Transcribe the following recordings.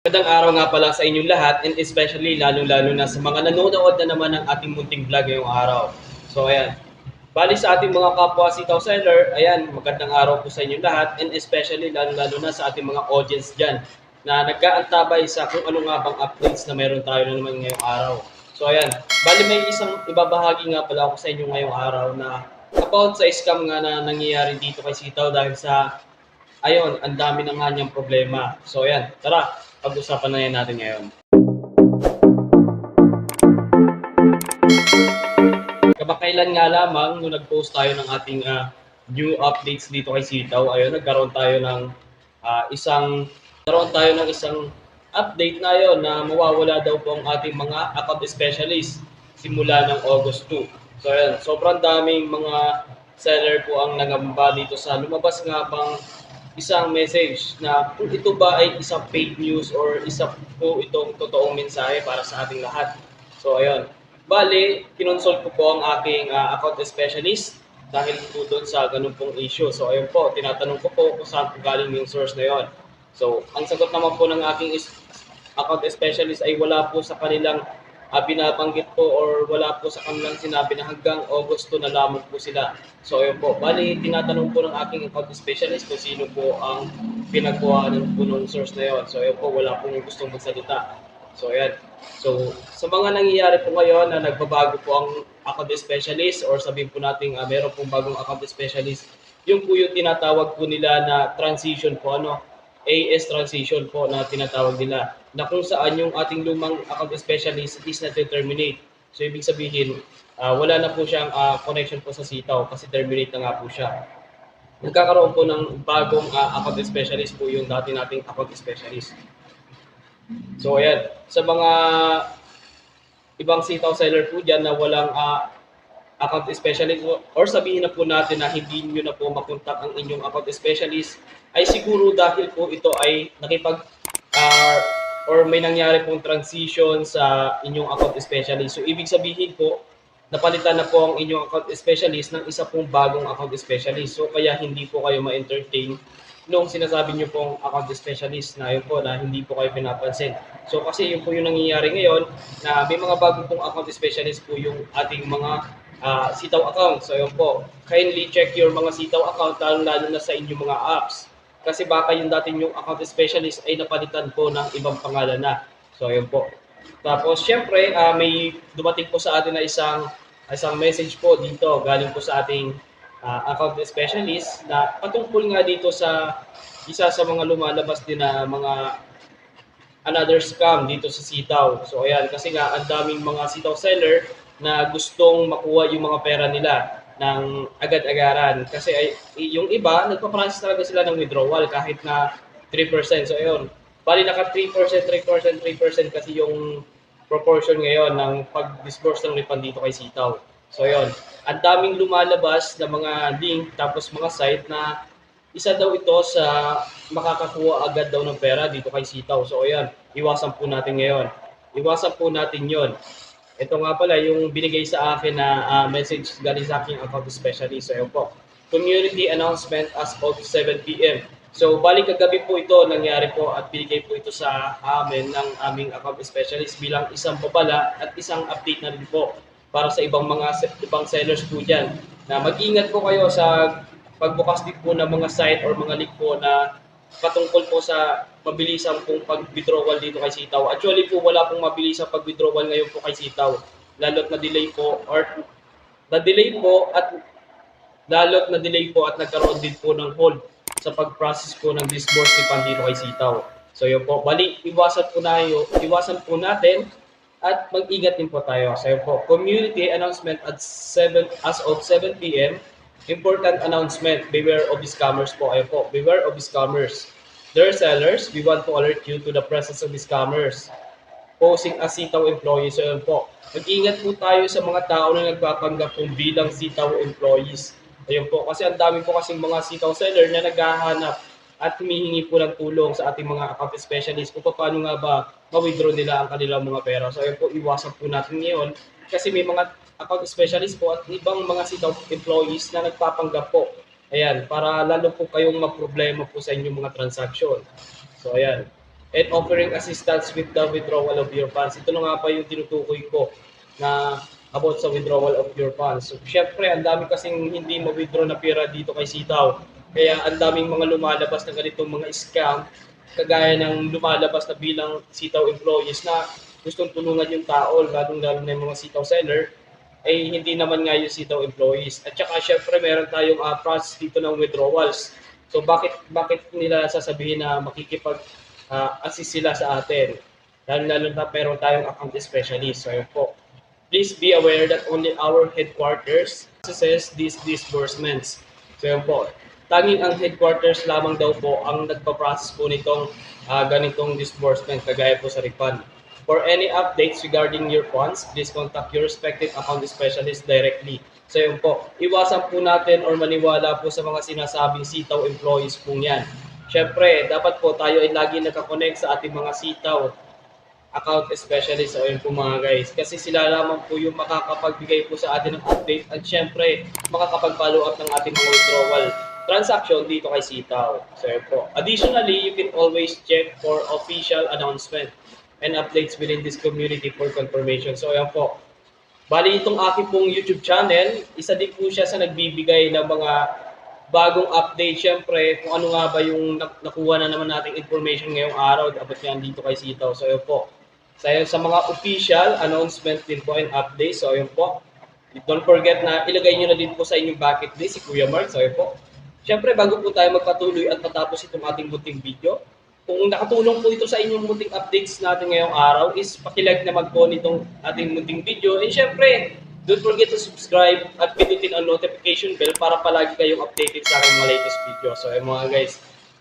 Magandang araw nga pala sa inyong lahat and especially lalong-lalo na sa mga nanonood na naman ng ating munting vlog ngayong araw. So ayan, bali sa ating mga kapwa sitaw seller, ayan, magandang araw po sa inyong lahat and especially lalong-lalo na sa ating mga audience dyan na nag-aantabay sa kung ano nga bang updates na meron tayo na naman ngayong araw. So ayan, bali may isang ibabahagi nga pala ako sa inyo ngayong araw na about sa scam nga na nangyayari dito kay Sitaw dahil sa ayun, ang dami na nga niyang problema. So ayan, tara, pag-usapan na yan natin ngayon. Kamakailan nga lamang nung nag-post tayo ng ating new updates dito kay Sitaw, ayun, nagkaroon tayo ng isang update na yon na mawawala daw po ang ating mga account specialist simula ng August 2. So ayan, sobrang daming mga seller po ang nangamba dito sa lumabas nga bang isang message na kung ito ba ay isang fake news or isa po itong totoong mensahe para sa ating lahat. So ayun, bali, kinonsult ko po ang aking account specialist dahil po doon sa ganun pong issue. So ayun po, tinatanong ko po kung saan po galing yung source na yon. So ang sagot naman po ng aking account specialist ay wala po sa kanilang binabanggit po or wala po sa kanilang sinabi na hanggang Agosto na lamang po sila. So ayun po, bali tinatanong po ng aking account specialist kung sino po ang pinagawa ng po ng source na yon. So ayun po, wala pong gustong magsalita. So ayan. So sa mga nangyayari po ngayon na nagbabago po ang account specialist or sabihin po natin meron pong bagong account specialist, yung po yung tinatawag po nila na transition po, ano, AS transition po na tinatawag nila, na kung saan yung ating lumang account specialist is na-terminate. So ibig sabihin, wala na po siyang connection po sa Sitaw kasi terminate na nga po siya. Nagkakaroon po ng bagong account specialist po yung dati nating account specialist. So ayan, sa mga ibang sitaw seller po dyan na walang account specialist or sabihin na po natin na hindi nyo na po makontak ang inyong account specialist, ay siguro dahil po ito ay uh, or may nangyari pong transition sa inyong account specialist. So ibig sabihin po, napalitan na po ang inyong account specialist ng isa pong bagong account specialist. So kaya hindi po kayo ma-entertain nung sinasabi niyo pong account specialist na yun po na hindi po kayo pinapansin. So kasi yun po yung nangyayari ngayon na may mga bago pong account specialist po yung ating mga Sitaw account. So yun po, kindly check your mga Sitaw account lalo na sa inyong mga apps. Kasi baka yung dating yung account specialist ay napalitan po ng ibang pangalan na. So yun po. Tapos syempre, may dumating po sa atin na isang message po dito galing po sa ating account specialist na patungkol nga dito sa isa sa mga lumalabas din na mga another scam dito sa Sitaw. So ayan, kasi nga ang daming mga Sitaw seller na gustong makuha yung mga pera nila ng agad-agaran. Kasi ay, yung iba, nagpa-process talaga sila ng withdrawal kahit na 3%. So ayun, bali naka 3%, 3%, 3% kasi yung proportion ngayon ng pag-disburse ng refund dito kay Sitaw. So ayun, ang daming lumalabas na mga link tapos mga site na isa daw ito sa makakakuha agad daw ng pera dito kay Sitaw. So ayan, iwasan po natin ngayon. Iwasan po natin yon. Ito nga pala yung binigay sa akin na message galing sa aking account specialist. So ayun po, community announcement as of 7 p.m. So balik kagabi po ito nangyari po at binigay po ito sa amin ng aming account specialist bilang isang babala at isang update na rin po para sa ibang sellers po dyan na mag-ingat po kayo sa pagbukas din po ng mga site or mga link po na patungkol po sa mabilisang pong pag-withdrawal dito kay Sitaw. Actually po wala pong mabilisang pag-withdrawal ngayon po kay Sitaw. Lalo't na-delay po or na-delay po at lalo't na-delay po at nagkaroon din po ng hold sa pag-process po ng disburse refund dito kay Sitaw. So yun po, bali iwasan po natin at mag-ingat din po tayo. So yun po, community announcement at 7 as of 7 p.m. Important announcement, beware of scammers po. Ayun po, beware of scammers. Dear sellers, we want to alert you to the presence of scammers posing as Sitaw employees. So yun po, mag-ingat po tayo sa mga tao na nagpapanggap kung bilang Sitaw employees. Ayun po, kasi ang dami po kasing mga Sitaw seller na naghahanap at humihingi po ng tulong sa ating mga account specialist kung paano nga ba ma-withdraw nila ang kanilang mga pera. So ayun po, iwasan po natin ngayon kasi may mga account specialist po at ibang mga Sitaw employees na nagpapanggap po. Ayan, para lalo po kayong maproblema po sa inyong mga transaksyon. So ayan. and offering assistance with the withdrawal of your funds. Ito na nga pa yung tinutukoy ko na about sa withdrawal of your funds. So, syempre, ang dami kasing hindi ma-withdraw na pera dito kay Sitaw. Kaya ang daming mga lumalabas na ganitong mga scam, kagaya ng lumalabas na bilang Sitaw employees na gustong tulungan yung tao, lalong-lalo na yung mga Sitaw seller, ay hindi naman nga yung Sitaw employees. At saka syempre meron tayong process dito ng withdrawals. So bakit nila sasabihin na makikipag assist sila sa atin? Lalo na meron tayong account specialist. So yun po. Please be aware that only our headquarters processes these disbursements. So yun po. Tanging ang headquarters lamang daw po ang nagpa-process po nitong ganitong disbursement kagaya po sa refund. For any updates regarding your funds, please contact your respective account specialist directly. So yun po, iwasan po natin or maniwala po sa mga sinasabing Sitaw employees po yan. Siyempre, dapat po tayo ay lagi nakakonect sa ating mga Sitaw account specialist o yun po mga guys. Kasi sila lamang po yung makakapagbigay po sa atin ng update at syempre makakapag-follow up ng ating mga withdrawal transaction dito kay Sitaw. So yun po. Additionally, you can always check for official announcement and updates within this community for confirmation. So yan po. Bali itong aking pong YouTube channel, isa din po siya sa nagbibigay ng mga bagong update. Siyempre, kung ano nga ba yung nakuha na naman nating information ngayong araw, dapat yan dito kay Sitaw. So yun po. Sa mga official announcement din po and updates. So yun po. Don't forget na ilagay nyo na din po sa inyong bucket list si Kuya Mark. So yun po. Siyempre, bago po tayo magpatuloy at matapos itong ating munting video, kung nakatulong po ito sa inyong munting updates natin ngayong araw is pakilike naman po nitong ating munting video. And syempre, don't forget to subscribe at pindutin ang notification bell para palagi kayong updated sa aking mga latest video. So mga guys,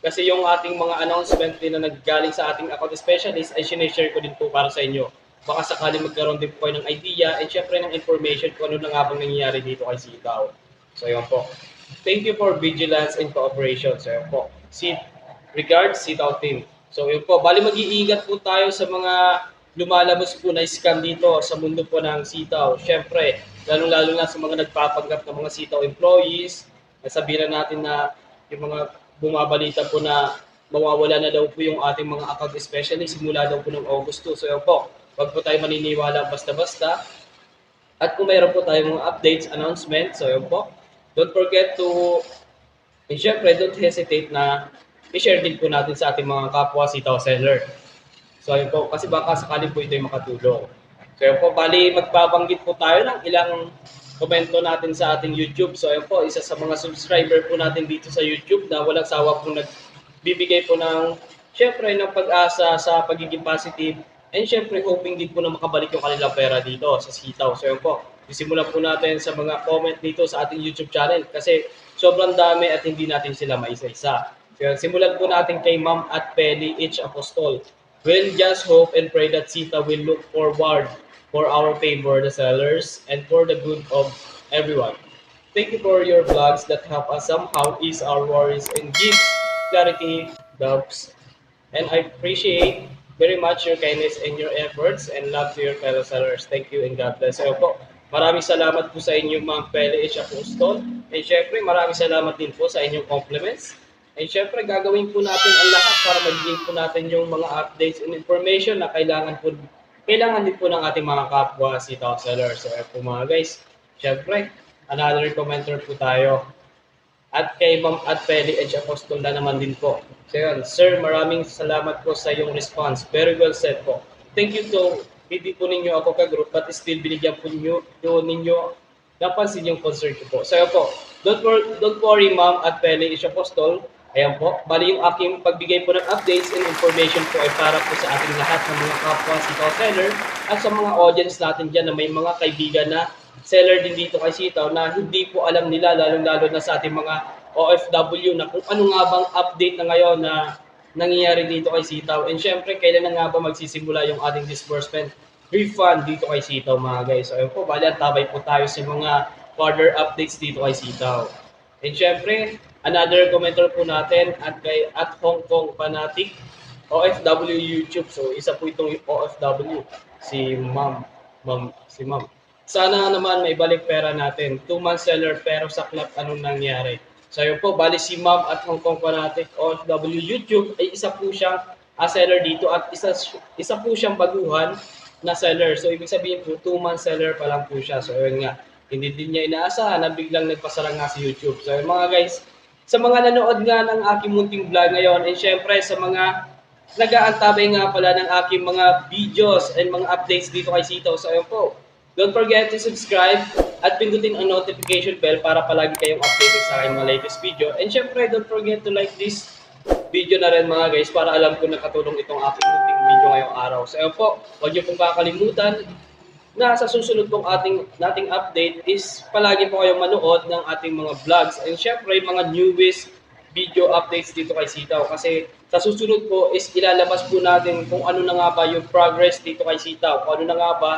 kasi yung ating mga announcement din na naggaling sa ating account specialist ay sinishare ko din po para sa inyo. Baka sakali magkaroon din po kayo ng idea and syempre ng information kung ano na nga bang nangyayari dito kay Sitaw. So yun po. Thank you for vigilance and cooperation. So yun po. Regards, Sitaw team. So yun po, bali mag-iingat po tayo sa mga lumalabas po na scam dito sa mundo po ng Sitaw. Siyempre, lalong-lalo na sa mga nagpapanggap ng mga Sitaw employees, sabihin natin na yung mga bumabalita po na mawawala na daw po yung ating mga account specialist simula daw po ng August 2. So yun po, wag po tayo maniniwala basta-basta. At kung mayroon po tayong mga updates, announcements, so yun po, don't forget to, and syempre, don't hesitate na i-share din po natin sa ating mga kapwa Sitaw seller. So ayun po, kasi baka sakali po ito yung makatulong. So ayun po, bali magbabanggit po tayo ng ilang komento natin sa ating YouTube. So ayun po, isa sa mga subscriber po natin dito sa YouTube na walang sawa po nagbibigay po ng, syempre, ng pag-asa sa pagiging positive and syempre hoping din po na makabalik yung kanilang pera dito sa Sitaw. So ayun po, isimulan po natin sa mga comment dito sa ating YouTube channel kasi sobrang dami at hindi natin sila maisa-isa. So, simulan po natin kay Ma'am at Peli H. Apostol. We'll just hope and pray that Sita will look forward for our favor, the sellers, and for the good of everyone. Thank you for your vlogs that help us somehow ease our worries and gives clarity, doubts. And I appreciate very much your kindness and your efforts and love to your fellow sellers. Thank you and God bless. So po, maraming salamat po sa inyong Ma'am Peli H. Apostol. And syempre, maraming salamat din po sa inyong compliments. And syempre, gagawin po natin ang lahat para magiging po natin yung mga updates and information na kailangan din po ng ating mga kapwa Sitaw sellers. So, po mga guys, syempre, another commenter po tayo. At kay Ma'am at Peli Edge Apostol na naman din po. So yun, Sir, maraming salamat po sa iyong response. Very well said po. Thank you to, hindi po ninyo ako ka-group, but still binigyan po ninyo napansin yung concern ko po. So yun po, don't worry Ma'am at Peli Edge Apostol. Ayan po, bali yung aking pagbigay po ng updates and information po ay para po sa ating lahat ng mga kapwa Sitaw seller at sa mga audience natin dyan na may mga kaibigan na seller din dito kay Sitaw na hindi po alam nila, lalong-lalo na sa ating mga OFW na kung ano nga bang update na ngayon na nangyayari dito kay Sitaw. And syempre, kailan na nga ba magsisimula yung ating disbursement refund dito kay Sitaw mga guys. So ayun po, bali tabay po tayo sa mga further updates dito kay Sitaw. And syempre, another commenter po natin at Hong Kong Fanatic OFW YouTube. So isa po itong OFW si Ma'am. Sana naman may balik pera natin. 2-month seller pero saklap anong nangyari. So yun po, bali si Ma'am at Hong Kong Fanatic OFW YouTube ay isa po siyang seller dito at isa po siyang baguhan na seller. So ibig sabihin po 2-month seller pa lang po siya. So yun nga, hindi din niya inaasahan na biglang nagpasara nga si YouTube. So yun, mga guys, sa mga nanood nga ng aking munting vlog ngayon, and syempre sa mga nag-aantabay nga pala ng aking mga videos and mga updates dito kay Sitaw. So ayun po, don't forget to subscribe at pindutin ang notification bell para palagi kayong updated sa aking mga latest video. And syempre, don't forget to like this video na rin mga guys para alam ko nakatulong itong aking munting video ngayong araw. So ayun po, huwag niyo pong kakalimutan na sa susunod pong nating update is palagi po kayong manood ng ating mga vlogs and syempre mga newest video updates dito kay Sitaw kasi sa susunod po is ilalabas po natin kung ano na nga ba yung progress dito kay Sitaw, kung ano na nga ba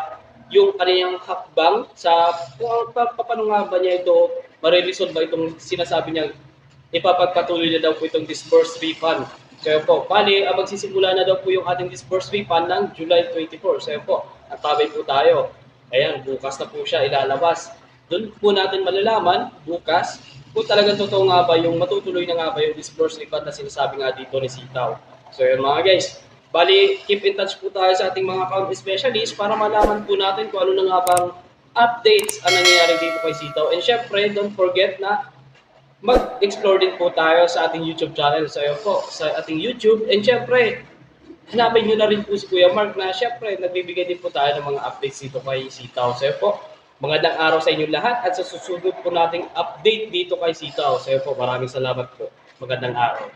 yung kaniyang hakbang sa kung paano nga ba niya ito mariresolve ba itong sinasabi niya ipapagpatuloy na daw po itong disbursed refund. So yun po, bali, magsisimula na daw po yung ating disbursed refund ng July 24. So yun po, nagtabay po tayo. Ayan, bukas na po siya ilalabas. Doon po natin malalaman, bukas, kung talagang totoo nga ba yung matutuloy na nga ba yung disbursed refund na sinasabi nga dito ni Sitaw. So yun mga guys, bali, keep in touch po tayo sa ating mga account specialists para malaman po natin kung ano na nga bang updates ang nangyayari dito kay Sitaw. And syempre, don't forget na mag-explore din po tayo sa ating YouTube channel. So ayun po, sa ating YouTube. And syempre, hanapin nyo na rin po si Kuya Mark na syempre, nagbibigay din po tayo ng mga updates dito kay Sitaw. So ayun po, magandang araw sa inyo lahat at sa susunod po nating update dito kay Sitaw. So ayun po, maraming salamat po. Magandang araw.